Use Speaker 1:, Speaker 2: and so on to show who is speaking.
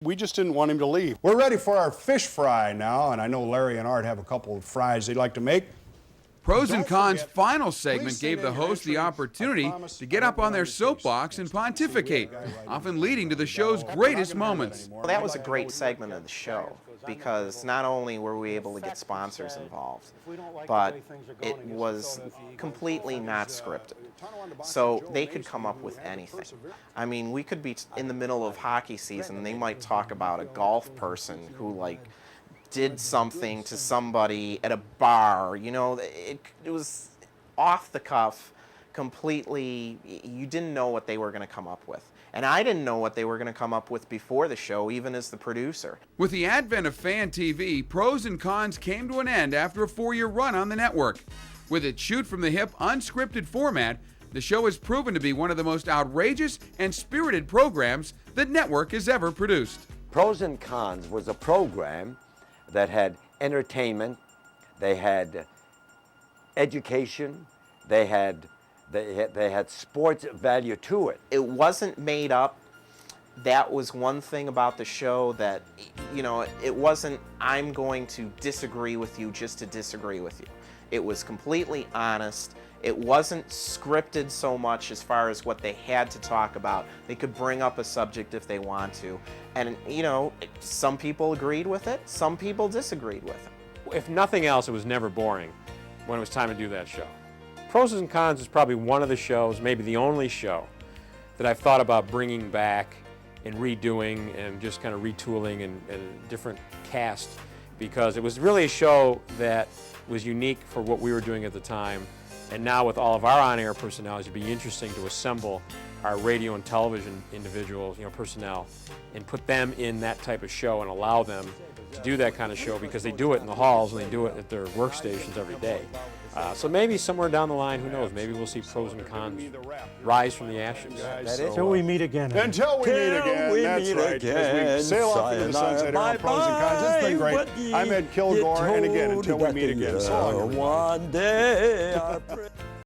Speaker 1: We just didn't want him to leave. We're ready for our fish fry now, and I know Larry and Art have a couple of fries they'd like to make.
Speaker 2: Pros and Cons' final segment gave the host the opportunity to get up on their soapbox and pontificate, often leading to the show's greatest moments.
Speaker 3: Well, that was a great segment of the show because not only were we able to get sponsors involved, but it was completely not scripted. So they could come up with anything. I mean, we could be in the middle of hockey season and they might talk about a golf person who, like, did something to somebody at a bar. You know, it was off the cuff, completely. You didn't know what they were going to come up with. And I didn't know what they were going to come up with before the show, even as the producer.
Speaker 2: With the advent of Fan TV, Pros and Cons came to an end after a 4-year run on the network. With its shoot-from-the-hip, unscripted format, the show has proven to be one of the most outrageous and spirited programs the network has ever produced.
Speaker 4: Pros and Cons was a program that had entertainment, they had education, they had sports value to it.
Speaker 3: It wasn't made up. That was one thing about the show that, you know, it wasn't, I'm going to disagree with you just to disagree with you. It was completely honest. It wasn't scripted so much as far as what they had to talk about. They could bring up a subject if they want to. And, you know, some people agreed with it, some people disagreed with it.
Speaker 5: If nothing else, it was never boring when it was time to do that show. Pros and Cons is probably one of the shows, maybe the only show, that I've thought about bringing back and redoing and just kind of retooling and a different cast, because it was really a show that was unique for what we were doing at the time. And now with all of our on-air personalities, it'd be interesting to assemble our radio and television individuals, personnel, and put them in that type of show and allow them to do that kind of show, because they do it in the halls and they do it at their workstations every day. So maybe somewhere down the line, who knows, maybe we'll see Pros and Cons rise from the ashes.
Speaker 6: Until we meet again.
Speaker 1: Until we meet again, that's right. As we sail off into the sunset here on Pros and Cons. It's been great. I'm Ed Kilgore, and again, until we meet again. So long, everybody.
Speaker 6: One day